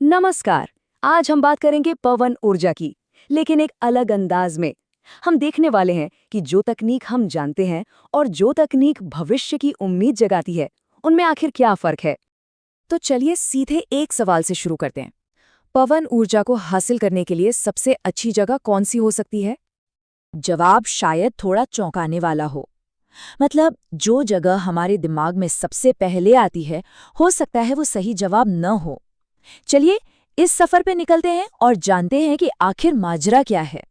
नमस्कार। आज हम बात करेंगे पवन ऊर्जा की, लेकिन एक अलग अंदाज में। हम देखने वाले हैं कि जो तकनीक हम जानते हैं और जो तकनीक भविष्य की उम्मीद जगाती है, उनमें आखिर क्या फर्क है। तो चलिए सीधे एक सवाल से शुरू करते हैं। पवन ऊर्जा को हासिल करने के लिए सबसे अच्छी जगह कौन सी हो सकती है? जवाब शायद थोड़ा चौंकाने वाला मतलब जो जगह हमारे दिमाग में सबसे पहले आती है, हो सकता है वो सही जवाब न हो। चलिए इस सफर पे निकलते हैं और जानते हैं कि आखिर माजरा क्या है।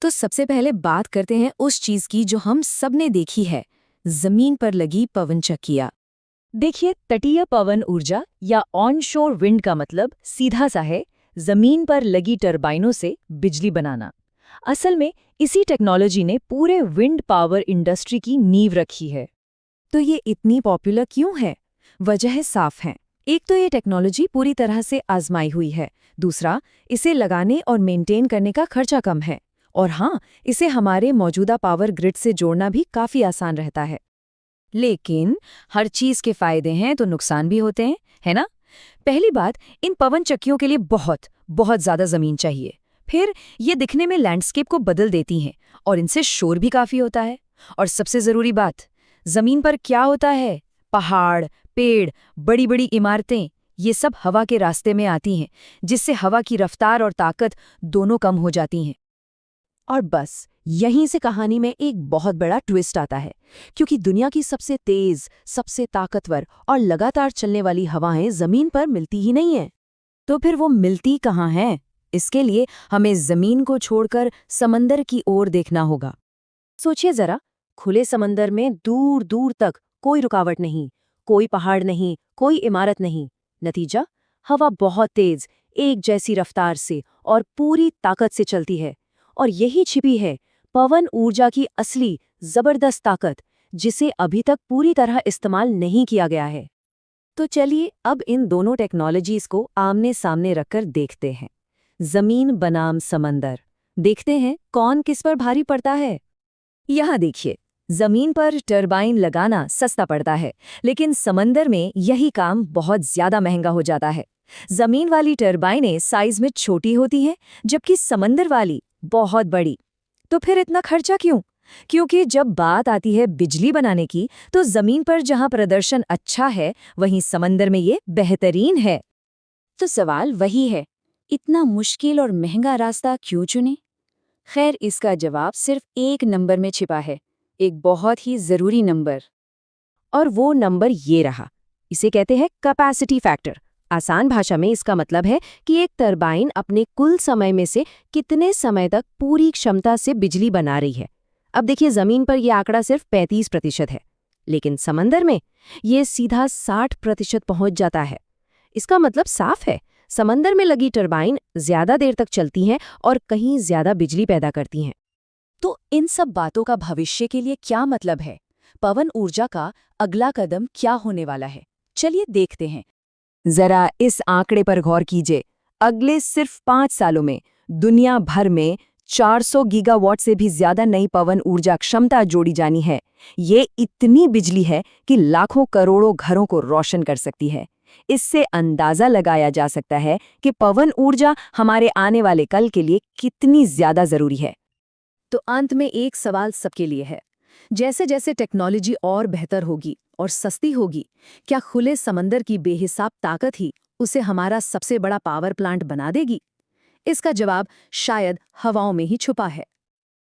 तो सबसे पहले बात करते हैं उस चीज की जो हम सबने देखी है, जमीन पर लगी पवन चक्कियां। देखिए, तटीय पवन ऊर्जा या ऑनशोर विंड का मतलब सीधा सा है, जमीन पर लगी टरबाइनों से बिजली बनाना। असल में इसी टेक्नोलॉजी ने पूरे विंड पावर इंडस्ट्री की नींव रखी है। तो ये इतनी पॉपुलर क्यों है? वजह साफ है। एक तो ये टेक्नोलॉजी पूरी तरह से आजमाई हुई है। दूसरा, इसे लगाने और मेंटेन करने का खर्चा कम है। और हाँ, इसे हमारे मौजूदा पावर ग्रिड से जोड़ना भी काफी आसान रहता है। लेकिन हर चीज के फायदे हैं तो नुकसान भी होते हैं, है ना? पहली बात, इन पवन चक्कियों के लिए बहुत बहुत ज्यादा जमीन चाहिए। फिर ये दिखने में लैंडस्केप को बदल देती हैं और इनसे शोर भी काफी होता है। और सबसे जरूरी बात, जमीन पर क्या होता है? पहाड़, पेड़, बड़ी बड़ी इमारतें, ये सब हवा के रास्ते में आती हैं, जिससे हवा की रफ्तार और ताकत दोनों कम हो जाती हैं। और बस यहीं से कहानी में एक बहुत बड़ा ट्विस्ट आता है, क्योंकि दुनिया की सबसे तेज, सबसे ताकतवर और लगातार चलने वाली हवाएं जमीन पर मिलती ही नहीं हैं। तो फिर वो मिलती कहाँ हैं? इसके लिए हमें जमीन को छोड़कर समंदर की ओर देखना होगा। सोचिए जरा, खुले समंदर में दूर दूर तक कोई रुकावट नहीं, कोई पहाड़ नहीं, कोई इमारत नहीं। नतीजा, हवा बहुत तेज, एक जैसी रफ्तार से और पूरी ताकत से चलती है। और यही छिपी है पवन ऊर्जा की असली जबरदस्त ताकत, जिसे अभी तक पूरी तरह इस्तेमाल नहीं किया गया है। तो चलिए अब इन दोनों टेक्नोलॉजीज को आमने सामने रखकर देखते हैं। जमीन बनाम समंदर। देखते हैं कौन किस पर भारी पड़ता है। यहाँ देखिए, जमीन पर टरबाइन लगाना सस्ता पड़ता है, लेकिन समंदर में यही काम बहुत ज्यादा महंगा हो जाता है। जमीन वाली टरबाइनें साइज में छोटी होती हैं, जबकि समंदर वाली बहुत बड़ी। तो फिर इतना खर्चा क्यों? क्योंकि जब बात आती है बिजली बनाने की, तो जमीन पर जहां प्रदर्शन अच्छा है, वहीं समंदर में ये बेहतरीन है। तो सवाल वही है, इतना मुश्किल और महंगा रास्ता क्यों चुने? खैर, इसका जवाब सिर्फ एक नंबर में छिपा है, एक बहुत ही जरूरी नंबर। और वो नंबर ये रहा। इसे कहते हैं कैपेसिटी फैक्टर। आसान भाषा में इसका मतलब है कि एक टरबाइन अपने कुल समय में से कितने समय तक पूरी क्षमता से बिजली बना रही है। अब देखिए, जमीन पर यह आंकड़ा सिर्फ 35% है, लेकिन समंदर में ये सीधा 60% पहुंच जाता है। इसका मतलब साफ है, समंदर में लगी टरबाइन ज्यादा देर तक चलती हैं और कहीं ज्यादा बिजली पैदा करती हैं। तो इन सब बातों का भविष्य के लिए क्या मतलब है? पवन ऊर्जा का अगला कदम क्या होने वाला है? चलिए देखते हैं। जरा इस आंकड़े पर गौर कीजिए। अगले सिर्फ 5 सालों में दुनिया भर में 400 गीगावाट से भी ज्यादा नई पवन ऊर्जा क्षमता जोड़ी जानी है। ये इतनी बिजली है कि लाखों करोड़ों घरों को रोशन कर सकती है। इससे अंदाजा लगाया जा सकता है कि पवन ऊर्जा हमारे आने वाले कल के लिए कितनी ज्यादा जरूरी है। तो अंत में एक सवाल सबके लिए है, जैसे जैसे टेक्नोलॉजी और बेहतर होगी और सस्ती होगी, क्या खुले समंदर की बेहिसाब ताकत ही उसे हमारा सबसे बड़ा पावर प्लांट बना देगी? इसका जवाब शायद हवाओं में ही छुपा है।